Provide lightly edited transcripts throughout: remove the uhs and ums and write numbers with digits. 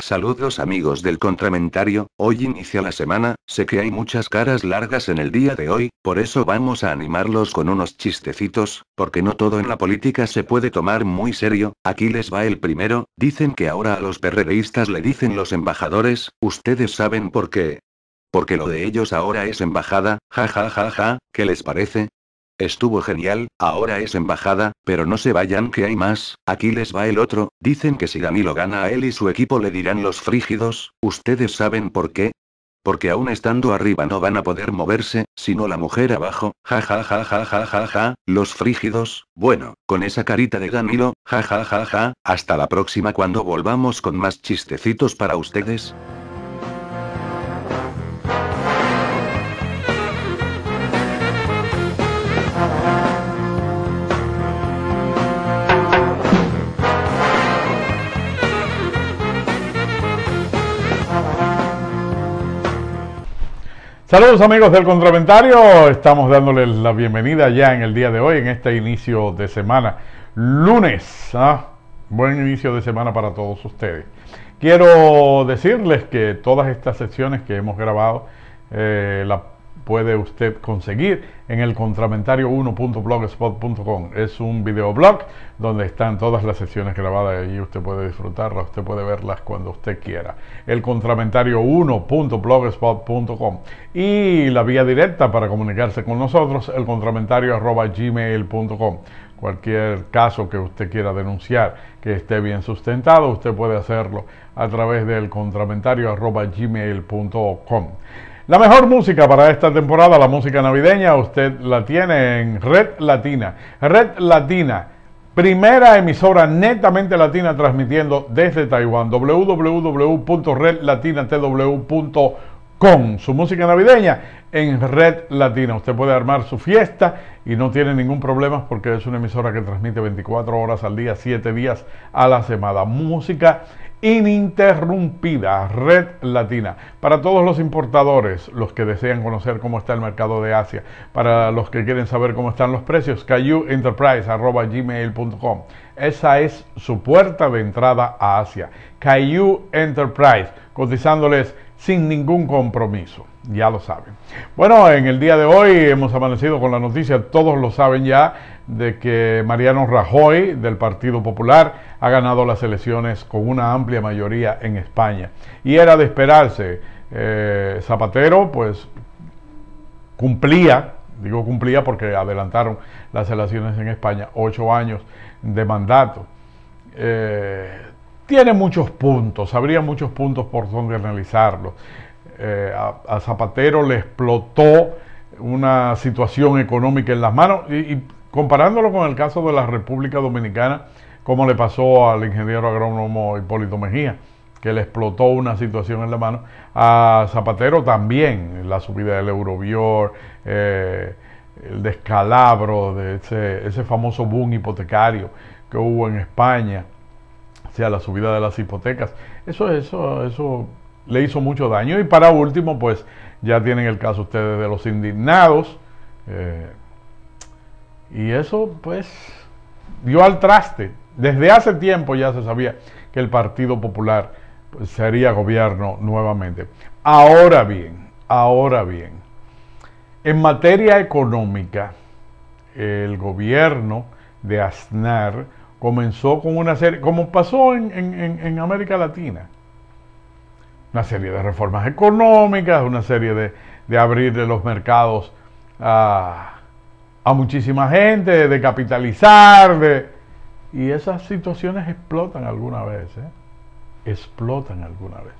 Saludos amigos del Contramentario, hoy inicia la semana, sé que hay muchas caras largas en el día de hoy, por eso vamos a animarlos con unos chistecitos, porque no todo en la política se puede tomar muy serio. Aquí les va el primero. Dicen que ahora a los perredistas le dicen los embajadores, ¿ustedes saben por qué? Porque lo de ellos ahora es embajada, ja ja ja ja, ¿qué les parece? Estuvo genial, ahora es embajada, pero no se vayan que hay más. Aquí les va el otro. Dicen que si Danilo gana a él y su equipo le dirán los frígidos, ¿ustedes saben por qué? Porque aún estando arriba no van a poder moverse, sino la mujer abajo, ja ja ja ja ja ja ja, los frígidos. Bueno, con esa carita de Danilo, ja ja ja ja, hasta la próxima cuando volvamos con más chistecitos para ustedes. Saludos amigos del Contramentario, estamos dándoles la bienvenida ya en el día de hoy, en este inicio de semana, lunes, buen inicio de semana para todos ustedes. Quiero decirles que todas estas secciones que hemos grabado las puede usted conseguir en el contramentario1.blogspot.com. Es un videoblog donde están todas las secciones grabadas y usted puede disfrutarlas, usted puede verlas cuando usted quiera. El contramentario1.blogspot.com y la vía directa para comunicarse con nosotros, el contramentario@gmail.com. Cualquier caso que usted quiera denunciar que esté bien sustentado, usted puede hacerlo a través del contramentario@gmail.com. La mejor música para esta temporada, la música navideña, usted la tiene en Red Latina. Red Latina, primera emisora netamente latina transmitiendo desde Taiwán. www.redlatinatw.com. Su música navideña en Red Latina. Usted puede armar su fiesta y no tiene ningún problema porque es una emisora que transmite 24 horas al día, 7 días a la semana. Música ininterrumpida, Red Latina. Para todos los importadores, los que desean conocer cómo está el mercado de Asia, para los que quieren saber cómo están los precios, kayuenterprise@gmail.com. Esa es su puerta de entrada a Asia. Kayu Enterprise, cotizándoles sin ningún compromiso. Ya lo saben. Bueno, en el día de hoy hemos amanecido con la noticia, todos lo saben ya, de que Mariano Rajoy del Partido Popular ha ganado las elecciones con una amplia mayoría en España. Y era de esperarse. Zapatero pues cumplía, digo cumplía porque adelantaron las elecciones en España, 8 años de mandato. Tiene muchos puntos, habría muchos puntos por donde analizarlo. A Zapatero le explotó una situación económica en las manos y comparándolo con el caso de la República Dominicana, como le pasó al ingeniero agrónomo Hipólito Mejía, que le explotó una situación en la mano, a Zapatero también, la subida del Eurobior, el descalabro de ese famoso boom hipotecario que hubo en España, o sea, la subida de las hipotecas, eso le hizo mucho daño. Y para último, pues ya tienen el caso ustedes de los indignados, y eso pues dio al traste. Desde hace tiempo ya se sabía que el Partido Popular pues, sería gobierno nuevamente. Ahora bien, en materia económica, el gobierno de Aznar comenzó con una serie, como pasó en América Latina, una serie de reformas económicas, una serie de abrirle los mercados a muchísima gente, de capitalizar, y esas situaciones explotan alguna vez, explotan alguna vez.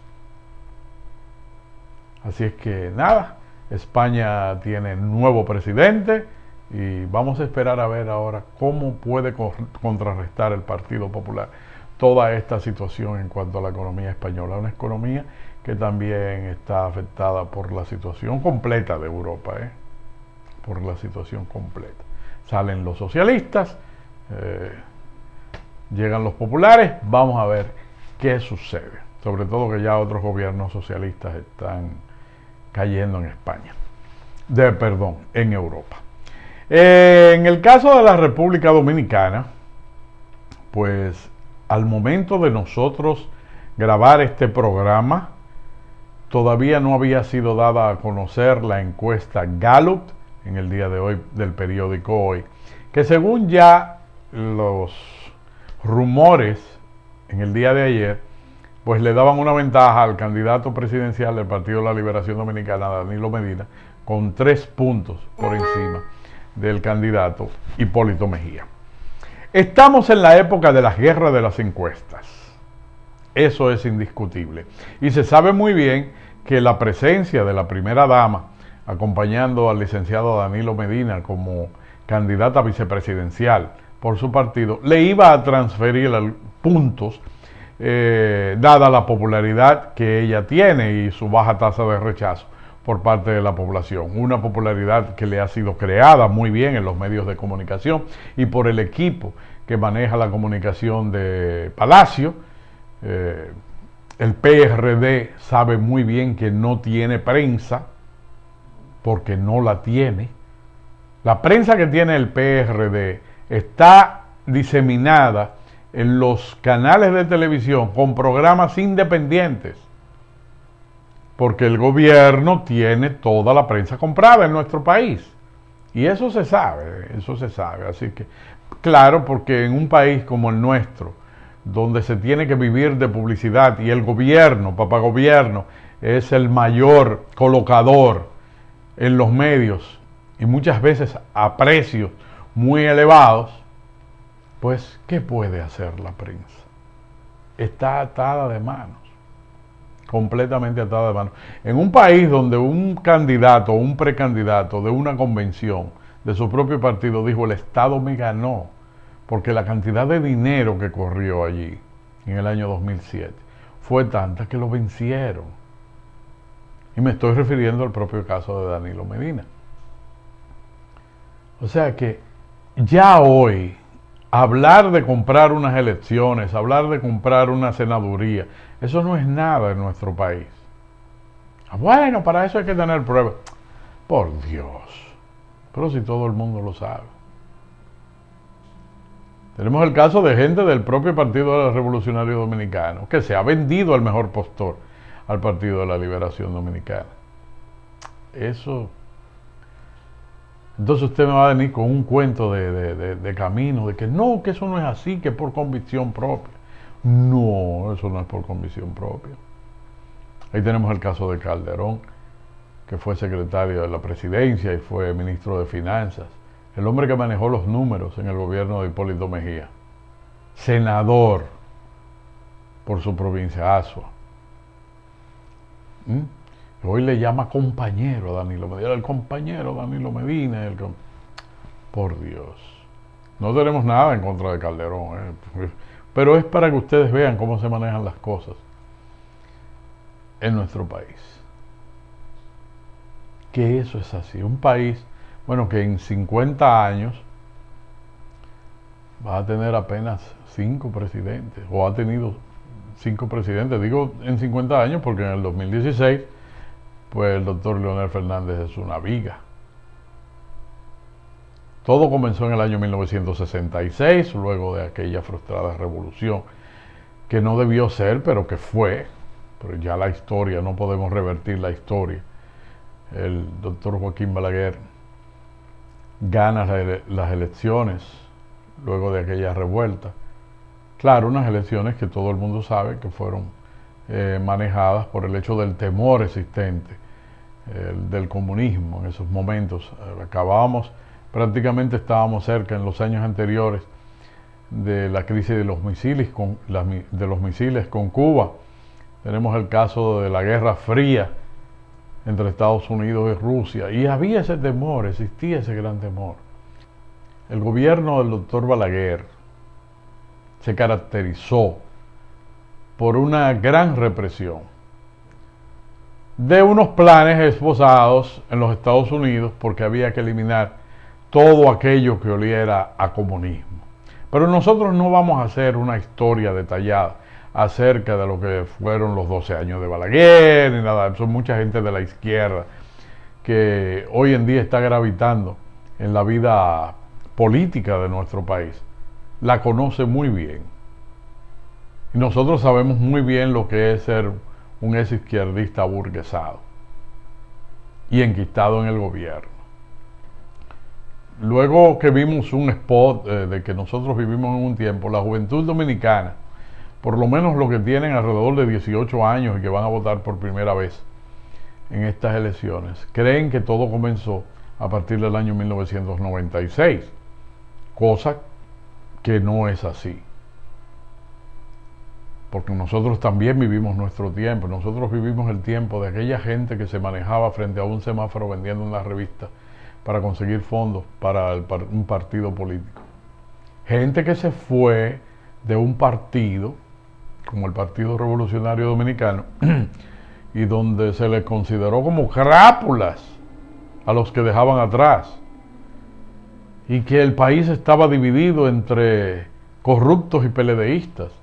Así es que nada, España tiene nuevo presidente y vamos a esperar a ver ahora cómo puede contrarrestar el Partido Popular toda esta situación en cuanto a la economía española, una economía que también está afectada por la situación completa de Europa, por la situación completa. Salen los socialistas, llegan los populares, vamos a ver qué sucede. Sobre todo que ya otros gobiernos socialistas están cayendo en España, en Europa. En el caso de la República Dominicana, pues al momento de nosotros grabar este programa, todavía no había sido dada a conocer la encuesta Gallup en el día de hoy del periódico Hoy, que según ya los rumores en el día de ayer, pues le daban una ventaja al candidato presidencial del Partido de la Liberación Dominicana, Danilo Medina, con 3 puntos por encima del candidato Hipólito Mejía. Estamos en la época de las guerras de las encuestas. Eso es indiscutible. Y se sabe muy bien que la presencia de la primera dama, acompañando al licenciado Danilo Medina como candidata vicepresidencial por su partido, le iba a transferir puntos, dada la popularidad que ella tiene y su baja tasa de rechazo por parte de la población. Una popularidad que le ha sido creada muy bien en los medios de comunicación y por el equipo que maneja la comunicación de Palacio. El PRD sabe muy bien que no tiene prensa, porque no la tiene. La prensa que tiene el PRD está diseminada en los canales de televisión con programas independientes, porque el gobierno tiene toda la prensa comprada en nuestro país. Y eso se sabe, Así que, claro, porque en un país como el nuestro, donde se tiene que vivir de publicidad y el gobierno, papá gobierno, es el mayor colocador en los medios y muchas veces a precios muy elevados, pues, ¿qué puede hacer la prensa? Está atada de manos, completamente atada de manos. En un país donde un candidato o un precandidato de una convención de su propio partido dijo: el Estado me ganó, porque la cantidad de dinero que corrió allí en el año 2007 fue tanta que lo vencieron. Y me estoy refiriendo al propio caso de Danilo Medina. O sea que ya hoy hablar de comprar unas elecciones, hablar de comprar una senaduría, eso no es nada en nuestro país. Bueno, para eso hay que tener pruebas. Por Dios, pero si todo el mundo lo sabe. Tenemos el caso de gente del propio Partido Revolucionario Dominicano que se ha vendido al mejor postor al Partido de la Liberación Dominicana. Eso. Entonces usted me va a venir con un cuento de camino, de que no, que eso no es así, que es por convicción propia. No, eso no es por convicción propia. Ahí tenemos el caso de Calderón, que fue secretario de la presidencia y fue ministro de Finanzas. El hombre que manejó los números en el gobierno de Hipólito Mejía. Senador por su provincia, Azua. Hoy le llama compañero a Danilo Medina. El compañero Danilo Medina. Por Dios. No tenemos nada en contra de Calderón. Pero es para que ustedes vean cómo se manejan las cosas en nuestro país. Que eso es así. Un país, bueno, que en 50 años va a tener apenas 5 presidentes, o ha tenido 5 presidentes. Digo en 50 años porque en el 2016, pues el doctor Leonel Fernández es una viga. Todo comenzó en el año 1966, luego de aquella frustrada revolución, que no debió ser, pero que fue. Pero ya la historia, no podemos revertir la historia. El doctor Joaquín Balaguer gana las elecciones luego de aquella revuelta. Claro, unas elecciones que todo el mundo sabe que fueron manejadas por el hecho del temor existente del comunismo en esos momentos. Prácticamente estábamos cerca en los años anteriores de la crisis de los misiles con Cuba. Tenemos el caso de la Guerra Fría entre Estados Unidos y Rusia, y había ese temor, existía ese gran temor. El gobierno del doctor Balaguer se caracterizó por una gran represión de unos planes esbozados en los Estados Unidos, porque había que eliminar todo aquello que oliera a comunismo. Pero nosotros no vamos a hacer una historia detallada acerca de lo que fueron los 12 años de Balaguer, ni nada. Son mucha gente de la izquierda que hoy en día está gravitando en la vida política de nuestro país. La conoce muy bien. Y nosotros sabemos muy bien lo que es ser un ex izquierdista aburguesado y enquistado en el gobierno. Luego que vimos un spot de que nosotros vivimos en un tiempo, la juventud dominicana, por lo menos los que tienen alrededor de 18 años y que van a votar por primera vez en estas elecciones, creen que todo comenzó a partir del año 1996, cosa que no es así. Porque nosotros también vivimos nuestro tiempo, nosotros vivimos el tiempo de aquella gente que se manejaba frente a un semáforo vendiendo una revista para conseguir fondos para un partido político. Gente que se fue de un partido, como el Partido Revolucionario Dominicano, y donde se les consideró como crápulas a los que dejaban atrás, y que el país estaba dividido entre corruptos y PLDistas.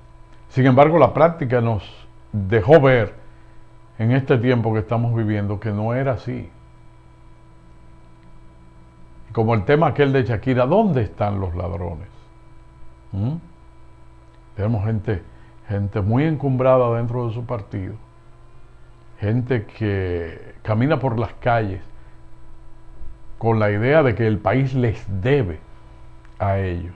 Sin embargo, la práctica nos dejó ver en este tiempo que estamos viviendo que no era así. Como el tema aquel de Shakira, ¿dónde están los ladrones? Tenemos gente muy encumbrada dentro de su partido, gente que camina por las calles con la idea de que el país les debe a ellos.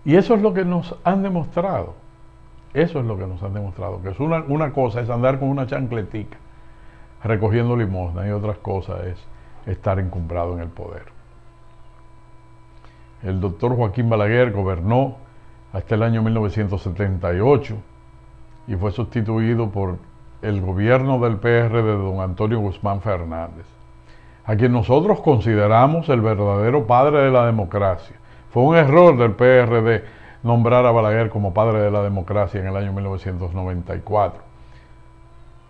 Y eso es lo que nos han demostrado. Eso es lo que nos han demostrado. Que es una cosa es andar con una chancletica recogiendo limosna y otra cosa es estar encumbrado en el poder. El doctor Joaquín Balaguer gobernó hasta el año 1978 y fue sustituido por el gobierno del PR de don Antonio Guzmán Fernández, a quien nosotros consideramos el verdadero padre de la democracia. Fue un error del PRD nombrar a Balaguer como padre de la democracia en el año 1994.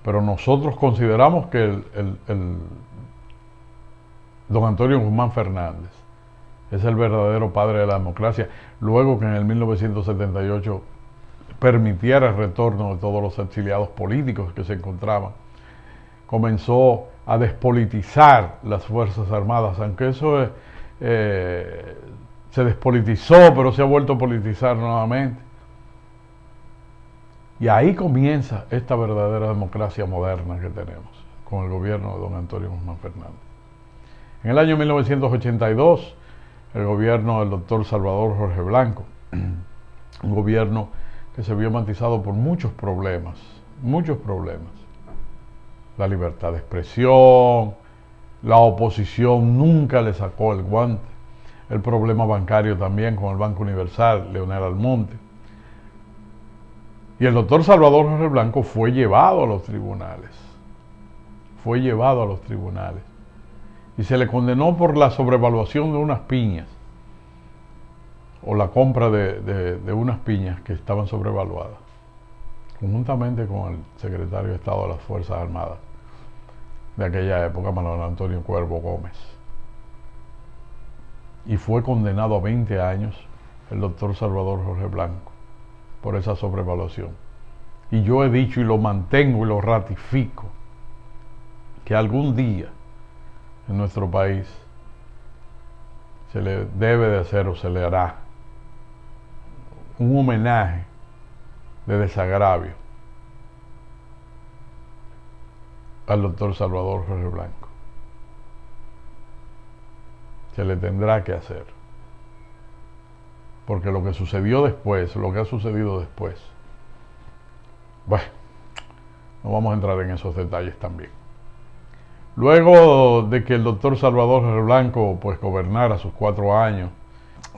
Pero nosotros consideramos que el don Antonio Guzmán Fernández es el verdadero padre de la democracia, luego que en el 1978 permitiera el retorno de todos los exiliados políticos que se encontraban. Comenzó a despolitizar las Fuerzas Armadas, aunque eso se despolitizó, pero se ha vuelto a politizar nuevamente. Y ahí comienza esta verdadera democracia moderna que tenemos, con el gobierno de don Antonio Guzmán Fernández. En el año 1982, el gobierno del doctor Salvador Jorge Blanco, un gobierno que se vio matizado por muchos problemas. La libertad de expresión, la oposición nunca le sacó el guante, el problema bancario también con el Banco Universal, Leonel Almonte. Y el doctor Salvador Jorge Blanco fue llevado a los tribunales. Y se le condenó por la sobrevaluación de unas piñas, o la compra de unas piñas que estaban sobrevaluadas, conjuntamente con el secretario de Estado de las Fuerzas Armadas de aquella época, Manuel Antonio Cuervo Gómez. Y fue condenado a 20 años el doctor Salvador Jorge Blanco por esa sobrevaluación. Y yo he dicho y lo mantengo y lo ratifico, que algún día en nuestro país se le debe de hacer o se le hará un homenaje de desagravio al doctor Salvador Jorge Blanco. Se le tendrá que hacer. Porque lo que sucedió después, lo que ha sucedido después, bueno, no vamos a entrar en esos detalles también. Luego de que el doctor Salvador Jorge Blanco pues gobernara sus 4 años,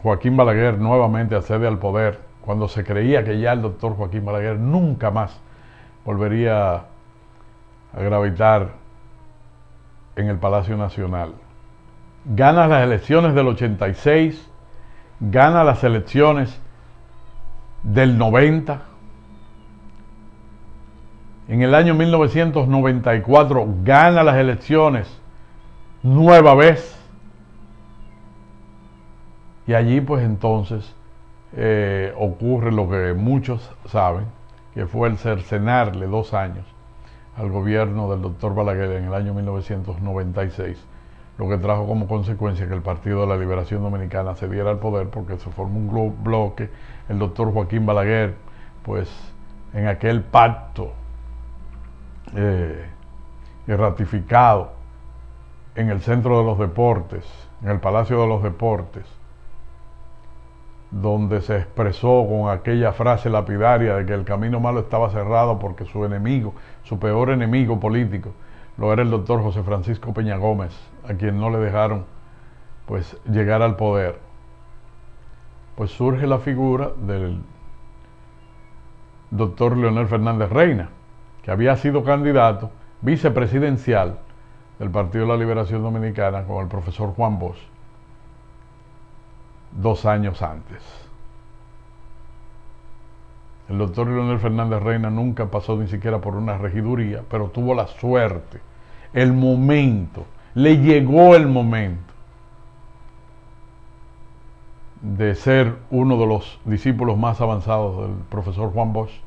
Joaquín Balaguer nuevamente accede al poder, cuando se creía que ya el doctor Joaquín Balaguer nunca más volvería a gravitar en el Palacio Nacional. Gana las elecciones del 86, gana las elecciones del 90. En el año 1994 gana las elecciones nueva vez. Y allí pues entonces ocurre lo que muchos saben, que fue el cercenarle 2 años al gobierno del doctor Balaguer en el año 1996 lo que trajo como consecuencia que el Partido de la Liberación Dominicana se diera al poder, porque se formó un bloque, el doctor Joaquín Balaguer, pues en aquel pacto ratificado en el Centro de los Deportes, en el Palacio de los Deportes, donde se expresó con aquella frase lapidaria de que el camino malo estaba cerrado porque su enemigo, su peor enemigo político, lo era el doctor José Francisco Peña Gómez, a quien no le dejaron pues llegar al poder. Pues surge la figura del doctor Leonel Fernández Reina, que había sido candidato vicepresidencial del Partido de la Liberación Dominicana con el profesor Juan Bosch 2 años antes. El doctor Leonel Fernández Reina nunca pasó ni siquiera por una regiduría, pero tuvo la suerte, el momento, le llegó el momento de ser uno de los discípulos más avanzados del profesor Juan Bosch,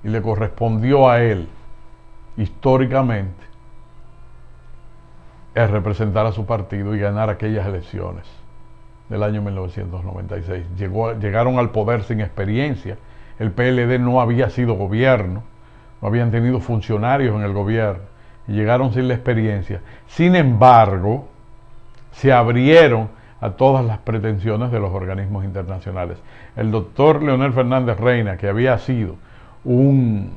y le correspondió a él, históricamente, el representar a su partido y ganar aquellas elecciones del año 1996. Llegaron al poder sin experiencia. El PLD no había sido gobierno, no habían tenido funcionarios en el gobierno, y llegaron sin la experiencia. Sin embargo, se abrieron a todas las pretensiones de los organismos internacionales. El doctor Leonel Fernández Reina, que había sido un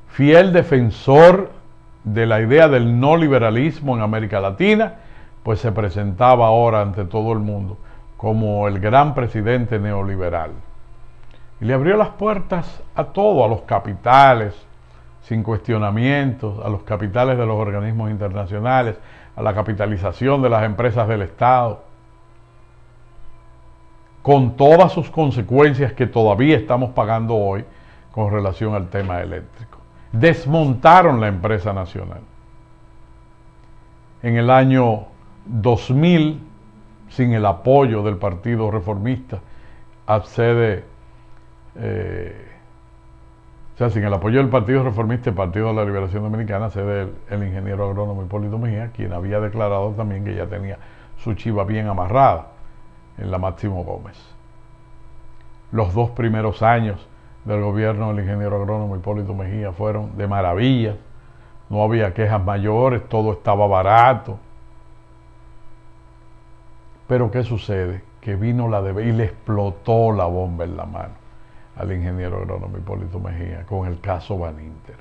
fiel defensor de la idea del no liberalismo en América Latina, pues se presentaba ahora ante todo el mundo como el gran presidente neoliberal. Y le abrió las puertas a todo, a los capitales, sin cuestionamientos, a los capitales de los organismos internacionales, a la capitalización de las empresas del Estado, con todas sus consecuencias que todavía estamos pagando hoy con relación al tema eléctrico. Desmontaron la empresa nacional. En el año 2000, sin el apoyo del Partido Reformista, accede, sin el apoyo del Partido Reformista y el Partido de la Liberación Dominicana, accede el ingeniero agrónomo Hipólito Mejía, quien había declarado también que ya tenía su chiva bien amarrada en la Máximo Gómez. Los 2 primeros años del gobierno del ingeniero agrónomo Hipólito Mejía fueron de maravilla, no había quejas mayores, todo estaba barato. Pero ¿qué sucede? Que vino la y le explotó la bomba en la mano al ingeniero agrónomo Hipólito Mejía con el caso Baninter.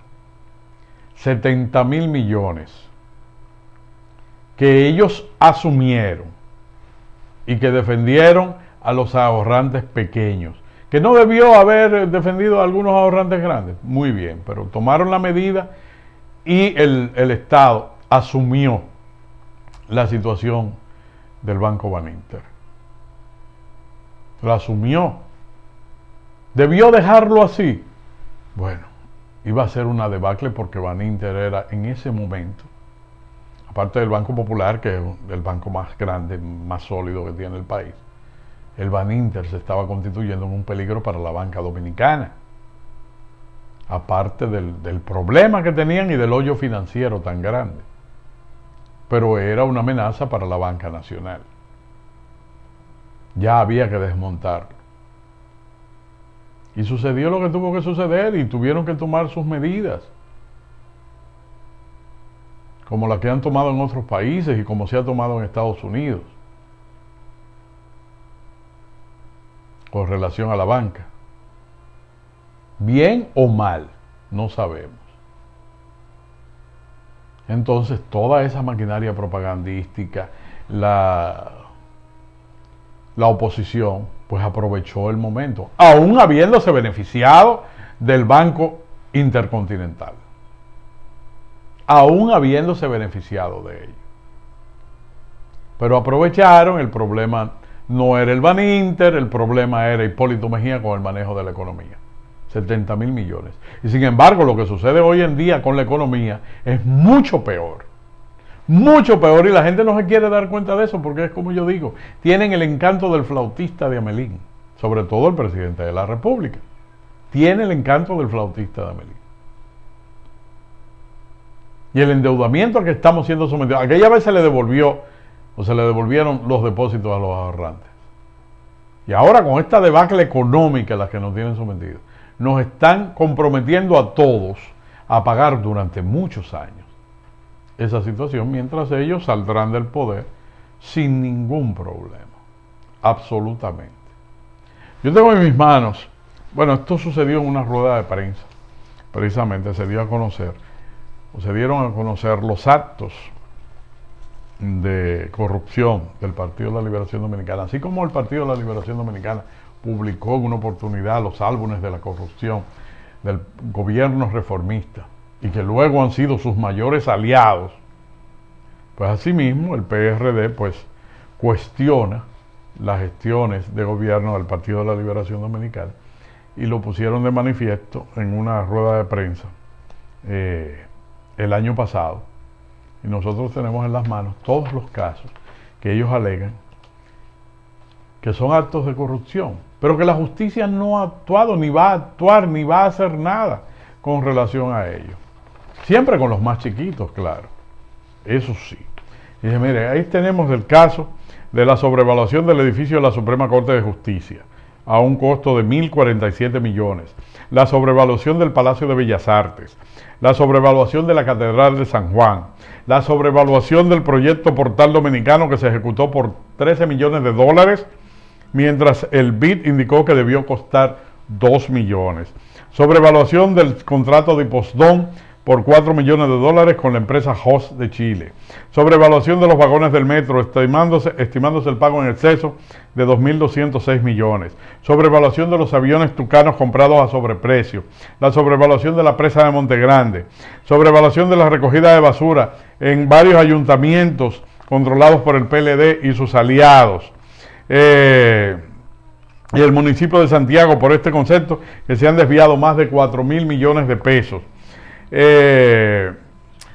70.000 millones que ellos asumieron y que defendieron a los ahorrantes pequeños, que no debió haber defendido a algunos ahorrantes grandes, muy bien, pero tomaron la medida y el Estado asumió la situación del Banco Baninter. La asumió. ¿Debió dejarlo así? Bueno, iba a ser una debacle porque Baninter era en ese momento, aparte del Banco Popular, que es el banco más grande, más sólido que tiene el país, el Baninter se estaba constituyendo en un peligro para la banca dominicana, aparte del problema que tenían y del hoyo financiero tan grande, pero era una amenaza para la banca nacional. Ya había que desmontarlo. Y sucedió lo que tuvo que suceder y tuvieron que tomar sus medidas, como las que han tomado en otros países y como se ha tomado en Estados Unidos, con relación a la banca. Bien o mal, no sabemos. Entonces, toda esa maquinaria propagandística, la oposición, pues aprovechó el momento, aún habiéndose beneficiado del Banco Intercontinental. Aún habiéndose beneficiado de ello. Pero aprovecharon, el problema no era el Baninter, el problema era Hipólito Mejía con el manejo de la economía. 70.000 millones. Y sin embargo, lo que sucede hoy en día con la economía es mucho peor. Mucho peor, y la gente no se quiere dar cuenta de eso porque es como yo digo, tienen el encanto del flautista de Amelín, sobre todo el presidente de la República. Tiene el encanto del flautista de Amelín. Y el endeudamiento al que estamos siendo sometidos, aquella vez se le devolvió o se le devolvieron los depósitos a los ahorrantes. Y ahora con esta debacle económica a la que nos tienen sometidos, nos están comprometiendo a todos a pagar durante muchos años esa situación, mientras ellos saldrán del poder sin ningún problema, absolutamente. Yo tengo en mis manos, bueno, esto sucedió en una rueda de prensa, precisamente se dio a conocer, o se dieron a conocer los actos de corrupción del Partido de la Liberación Dominicana, así como el Partido de la Liberación Dominicana publicó en una oportunidad los álbumes de la corrupción del gobierno reformista y que luego han sido sus mayores aliados, pues asimismo el PRD pues cuestiona las gestiones de gobierno del Partido de la Liberación Dominicana y lo pusieron de manifiesto en una rueda de prensa el año pasado. Y nosotros tenemos en las manos todos los casos que ellos alegan que son actos de corrupción, pero que la justicia no ha actuado, ni va a actuar, ni va a hacer nada con relación a ello. Siempre con los más chiquitos, claro. Eso sí. Y dice, mire, ahí tenemos el caso de la sobrevaluación del edificio de la Suprema Corte de Justicia, a un costo de 1.047 millones. La sobrevaluación del Palacio de Bellas Artes, la sobrevaluación de la Catedral de San Juan, la sobrevaluación del proyecto Portal Dominicano que se ejecutó por 13 millones de dólares, mientras el BID indicó que debió costar 2 millones. Sobrevaluación del contrato de Hipostón por 4 millones de dólares con la empresa Host de Chile. Sobrevaluación de los vagones del metro, estimándose el pago en exceso de 2.206 millones. Sobrevaluación de los aviones tucanos comprados a sobreprecio. La sobrevaluación de la presa de Montegrande. Sobrevaluación de la recogida de basura en varios ayuntamientos controlados por el PLD y sus aliados. Y el municipio de Santiago, por este concepto, que se han desviado más de 4.000 millones de pesos.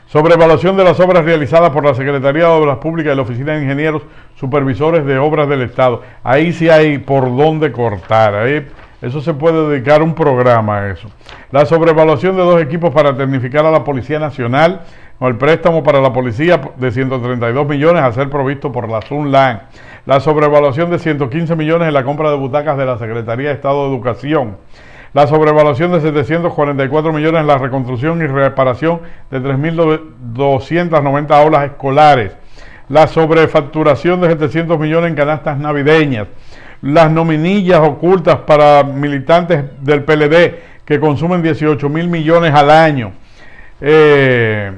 Sobrevaluación de las obras realizadas por la Secretaría de Obras Públicas y la Oficina de Ingenieros Supervisores de Obras del Estado. Ahí sí hay por dónde cortar. Ahí, eso se puede dedicar un programa a eso. La sobrevaluación de 2 equipos para tecnificar a la Policía Nacional, con el préstamo para la policía de 132 millones a ser provisto por la Sunlan. La sobrevaluación de 115 millones en la compra de butacas de la Secretaría de Estado de Educación. La sobrevaluación de 744 millones en la reconstrucción y reparación de 3.290 aulas escolares. La sobrefacturación de 700 millones en canastas navideñas. Las nominillas ocultas para militantes del PLD que consumen 18.000 millones al año. El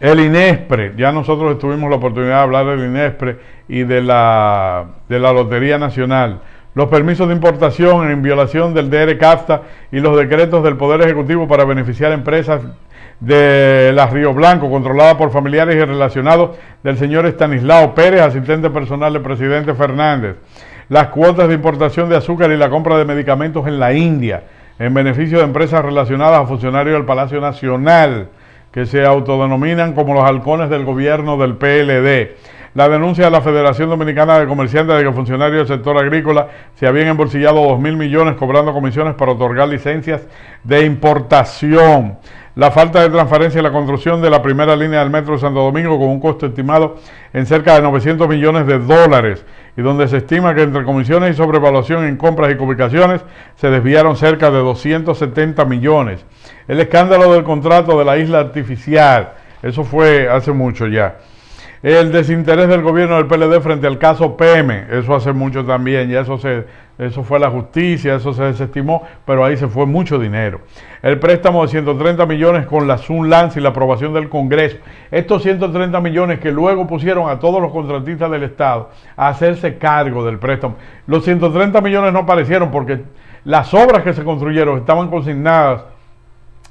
INESPRE, ya nosotros tuvimos la oportunidad de hablar del INESPRE y de la Lotería Nacional. Los permisos de importación en violación del DR-CAFTA y los decretos del Poder Ejecutivo para beneficiar empresas de la Río Blanco, controlada por familiares y relacionados del señor Estanislao Pérez, asistente personal del presidente Fernández. Las cuotas de importación de azúcar y la compra de medicamentos en la India, en beneficio de empresas relacionadas a funcionarios del Palacio Nacional, que se autodenominan como los halcones del gobierno del PLD. La denuncia de la Federación Dominicana de Comerciantes de que funcionarios del sector agrícola se habían embolsillado 2.000 millones cobrando comisiones para otorgar licencias de importación. La falta de transparencia en la construcción de la primera línea del Metro de Santo Domingo con un costo estimado en cerca de 900 millones de dólares y donde se estima que entre comisiones y sobrevaluación en compras y ubicaciones se desviaron cerca de 270 millones. El escándalo del contrato de la isla artificial, eso fue hace mucho ya. El desinterés del gobierno del PLD frente al caso PM, eso hace mucho también, ya eso fue a la justicia, eso se desestimó, pero ahí se fue mucho dinero. El préstamo de 130 millones con la Sunlan y la aprobación del Congreso. Estos 130 millones que luego pusieron a todos los contratistas del Estado a hacerse cargo del préstamo. Los 130 millones no aparecieron porque las obras que se construyeron estaban consignadas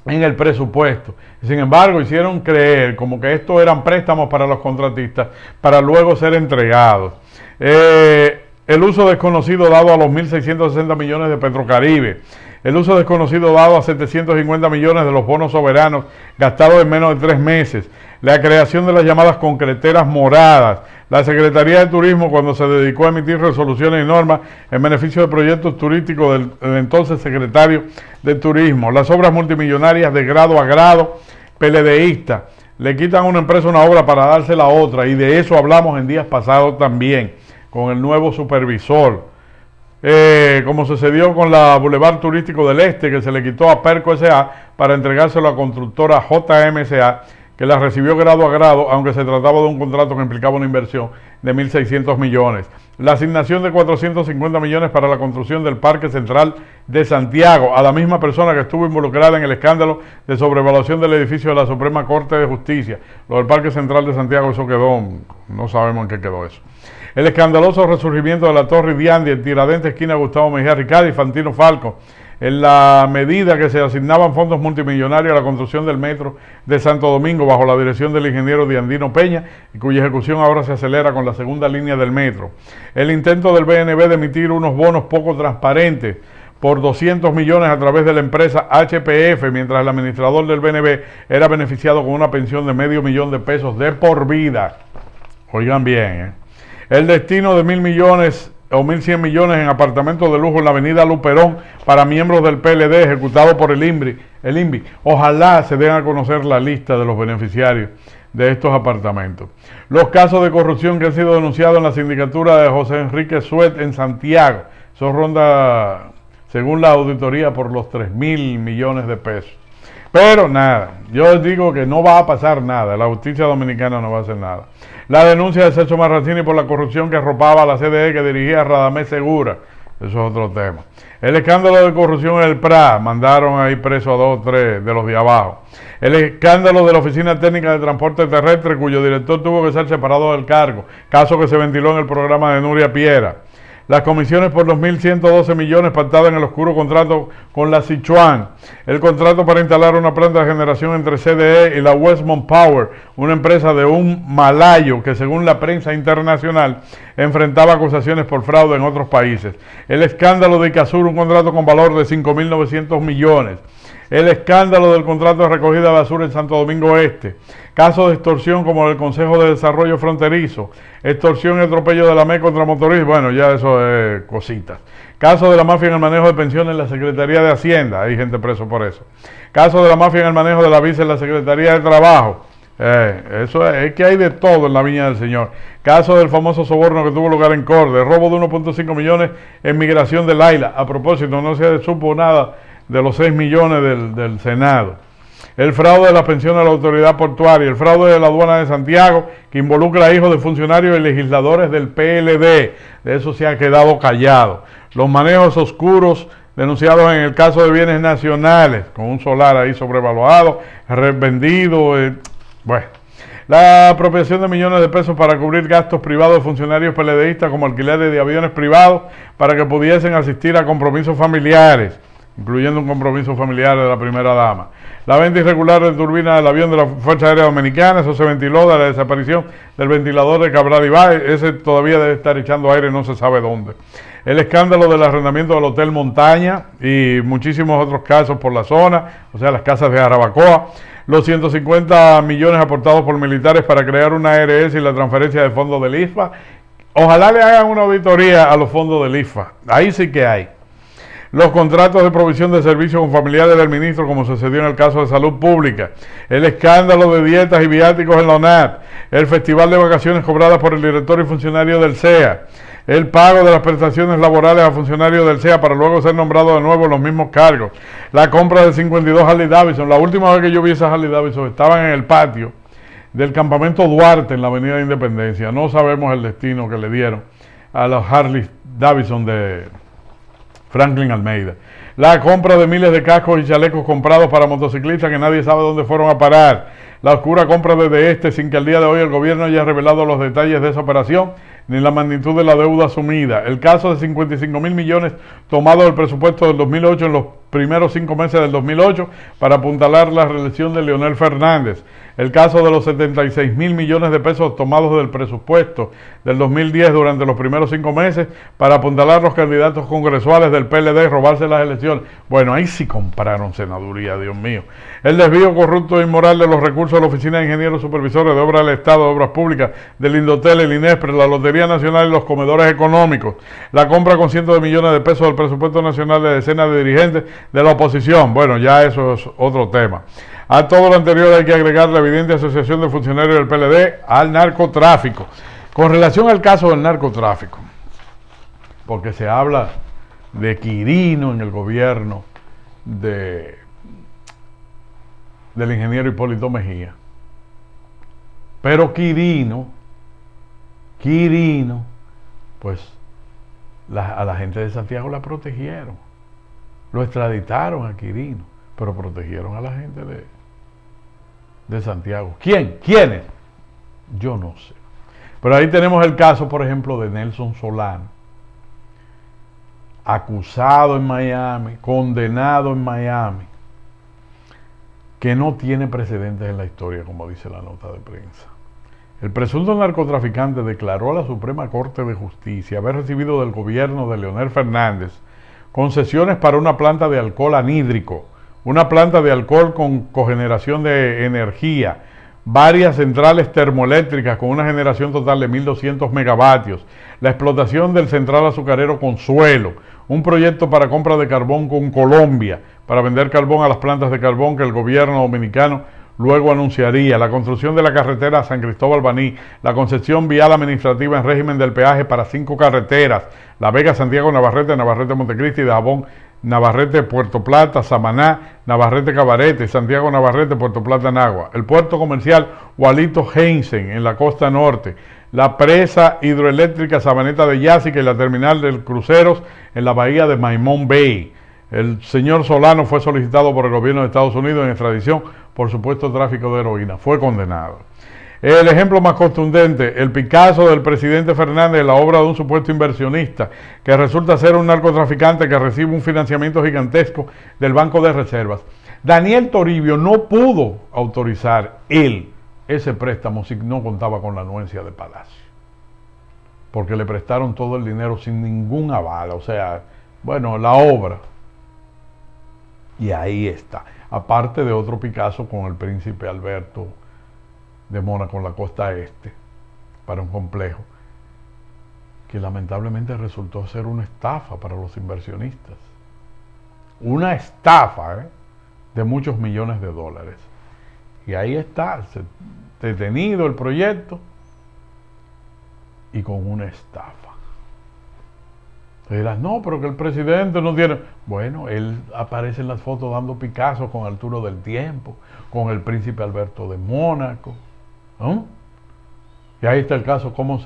en el presupuesto. Sin embargo, hicieron creer como que estos eran préstamos para los contratistas para luego ser entregados. El uso desconocido dado a los 1.660 millones de Petrocaribe. El uso desconocido dado a 750 millones de los bonos soberanos gastados en menos de 3 meses. La creación de las llamadas concreteras moradas. La Secretaría de Turismo, cuando se dedicó a emitir resoluciones y normas en beneficio de proyectos turísticos del entonces secretario de Turismo. Las obras multimillonarias de grado a grado PLDistas le quitan a una empresa una obra para dársela a otra, y de eso hablamos en días pasados también, con el nuevo supervisor. Como sucedió con la Boulevard Turístico del Este, que se le quitó a Perco S.A. para entregárselo a constructora JMSA, que la recibió grado a grado, aunque se trataba de un contrato que implicaba una inversión de 1.600 millones. La asignación de 450 millones para la construcción del Parque Central de Santiago, a la misma persona que estuvo involucrada en el escándalo de sobrevaluación del edificio de la Suprema Corte de Justicia. Lo del Parque Central de Santiago, eso quedó, no sabemos en qué quedó eso. El escandaloso resurgimiento de la Torre Diandi en Tiradentes, esquina Gustavo Mejía Ricard y Fantino Falco, en la medida que se asignaban fondos multimillonarios a la construcción del metro de Santo Domingo bajo la dirección del ingeniero Diandino Peña, y cuya ejecución ahora se acelera con la segunda línea del metro. El intento del BNB de emitir unos bonos poco transparentes por 200 millones a través de la empresa HPF, mientras el administrador del BNB era beneficiado con una pensión de $500,000 de pesos de por vida. Oigan bien, El destino de 1.000 millones o 1.100 millones en apartamentos de lujo en la avenida Luperón para miembros del PLD, ejecutado por el INVI. Ojalá se den a conocer la lista de los beneficiarios de estos apartamentos. Los casos de corrupción que han sido denunciados en la sindicatura de José Enrique Suet en Santiago, eso ronda, según la auditoría, por los 3.000 millones de pesos. Pero nada, yo les digo que no va a pasar nada, la justicia dominicana no va a hacer nada. La denuncia de Celso Marrancini por la corrupción que arropaba a la CDE que dirigía Radamés Segura, eso es otro tema. El escándalo de corrupción en el PRA, mandaron ahí preso a 2 o 3 de los de abajo. El escándalo de la Oficina Técnica de Transporte Terrestre, cuyo director tuvo que ser separado del cargo, caso que se ventiló en el programa de Nuria Piera. Las comisiones por los 1.112 millones pactadas en el oscuro contrato con la Sichuan. El contrato para instalar una planta de generación entre CDE y la Westmont Power, una empresa de un malayo que, según la prensa internacional, enfrentaba acusaciones por fraude en otros países. El escándalo de Icasur, un contrato con valor de 5.900 millones. El escándalo del contrato de recogida de basura en Santo Domingo Este. Casos de extorsión como el Consejo de Desarrollo Fronterizo. Extorsión y atropello de la ME contra motoristas. Bueno, ya eso es cositas. Caso de la mafia en el manejo de pensiones en la Secretaría de Hacienda. Hay gente preso por eso. Caso de la mafia en el manejo de la visa en la Secretaría de Trabajo. Eso es que hay de todo en la viña del Señor. Caso del famoso soborno que tuvo lugar en Corde. Robo de 1.5 millones en migración de Laila. A propósito, no se supo nada de los 6 millones del Senado. El fraude de las pensiones de la autoridad portuaria, el fraude de la aduana de Santiago, que involucra a hijos de funcionarios y legisladores del PLD, de eso se ha quedado callado. Los manejos oscuros denunciados en el caso de bienes nacionales, con un solar ahí sobrevaluado, revendido, bueno. La apropiación de millones de pesos para cubrir gastos privados de funcionarios PLDistas, como alquileres de aviones privados, para que pudiesen asistir a compromisos familiares, incluyendo un compromiso familiar de la primera dama. La venta irregular de turbina del avión de la Fuerza Aérea Dominicana, eso se ventiló de la desaparición del ventilador de Cabral Ibáez, ese todavía debe estar echando aire no se sabe dónde. El escándalo del arrendamiento del Hotel Montaña y muchísimos otros casos por la zona, o sea, las casas de Jarabacoa. Los 150 millones aportados por militares para crear una ARS y la transferencia de fondos del IFA. Ojalá le hagan una auditoría a los fondos del IFA, ahí sí que hay. Los contratos de provisión de servicios con familiares del ministro, como sucedió en el caso de salud pública, el escándalo de dietas y viáticos en la ONAP, el festival de vacaciones cobradas por el director y funcionario del CEA, el pago de las prestaciones laborales a funcionarios del CEA para luego ser nombrados de nuevo en los mismos cargos, la compra de 52 Harley Davidson. La última vez que yo vi esas Harley Davidson estaban en el patio del campamento Duarte en la avenida de Independencia. No sabemos el destino que le dieron a los Harley Davidson de Franklin Almeida. La compra de miles de cascos y chalecos comprados para motociclistas que nadie sabe dónde fueron a parar. La oscura compra desde este sin que al día de hoy el gobierno haya revelado los detalles de esa operación ni la magnitud de la deuda asumida. El caso de 55.000 millones tomados del presupuesto del 2008 en los primeros 5 meses del 2008 para apuntalar la reelección de Leonel Fernández. El caso de los 76.000 millones de pesos tomados del presupuesto del 2010 durante los primeros 5 meses para apuntalar los candidatos congresuales del PLD y robarse las elecciones. Bueno, ahí sí compraron senaduría, Dios mío. El desvío corrupto e inmoral de los recursos de la Oficina de Ingenieros Supervisores de Obras del Estado, de Obras Públicas, del Indotel, el INESPRE, la Lotería Nacional y los comedores económicos. La compra con cientos de millones de pesos del presupuesto nacional de decenas de dirigentes de la oposición. Bueno, ya eso es otro tema. A todo lo anterior hay que agregar la evidente asociación de funcionarios del PLD al narcotráfico. Con relación al caso del narcotráfico, porque se habla de Quirino en el gobierno del ingeniero Hipólito Mejía. Pero Quirino, pues a la gente de Santiago la protegieron. Lo extraditaron a Quirino, pero protegieron a la gente de Santiago. ¿Quiénes? Yo no sé. Pero ahí tenemos el caso, por ejemplo, de Nelson Solano, acusado en Miami, condenado en Miami, que no tiene precedentes en la historia, como dice la nota de prensa. El presunto narcotraficante declaró a la Suprema Corte de Justicia haber recibido del gobierno de Leonel Fernández concesiones para una planta de alcohol anhídrico, una planta de alcohol con cogeneración de energía, varias centrales termoeléctricas con una generación total de 1.200 megavatios, la explotación del central azucarero Consuelo, un proyecto para compra de carbón con Colombia, para vender carbón a las plantas de carbón que el gobierno dominicano luego anunciaría, la construcción de la carretera San Cristóbal Baní, la concesión vial administrativa en régimen del peaje para 5 carreteras, La Vega, Santiago, Navarrete, Navarrete, Montecristi, Dajabón, Navarrete, Puerto Plata, Samaná, Navarrete, Cabarete, Santiago, Navarrete, Puerto Plata, Nagua, el puerto comercial Walito Heinzen en la costa norte, la presa hidroeléctrica Sabaneta de Yásica y la terminal de cruceros en la bahía de Maimón Bay. El señor Solano fue solicitado por el gobierno de Estados Unidos en extradición por supuesto tráfico de heroína. Fue condenado. El ejemplo más contundente, el Picasso del presidente Fernández, la obra de un supuesto inversionista que resulta ser un narcotraficante que recibe un financiamiento gigantesco del Banco de Reservas. Daniel Toribio no pudo autorizar ese préstamo si no contaba con la anuencia de Palacio, porque le prestaron todo el dinero sin ningún aval, o sea, bueno, la obra. Y ahí está, aparte de otro Picasso con el príncipe Alberto de Mónaco en la costa este, para un complejo, que lamentablemente resultó ser una estafa para los inversionistas. Una estafa, de muchos millones de dólares. Y ahí está, detenido el proyecto y con una estafa. Te dirás, no, pero que el presidente no tiene... Bueno, él aparece en las fotos dando Picasso con Arturo del Tiempo, con el príncipe Alberto de Mónaco, ¿no? Y ahí está el caso, cómo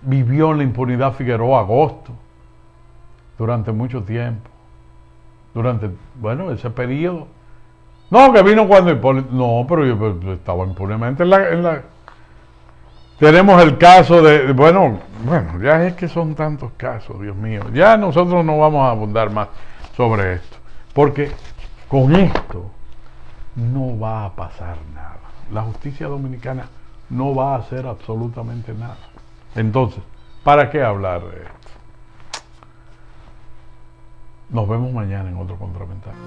vivió en la impunidad Figueroa Agosto durante mucho tiempo. Durante, bueno, ese periodo. No, que vino cuando Hipólito... No, pero yo estaba impunemente en la... Tenemos el caso de... Bueno, ya es que son tantos casos, Dios mío. Ya nosotros no vamos a abundar más sobre esto. Porque con esto no va a pasar nada. La justicia dominicana no va a hacer absolutamente nada. Entonces, ¿para qué hablar de esto? Nos vemos mañana en otro Contraventaja.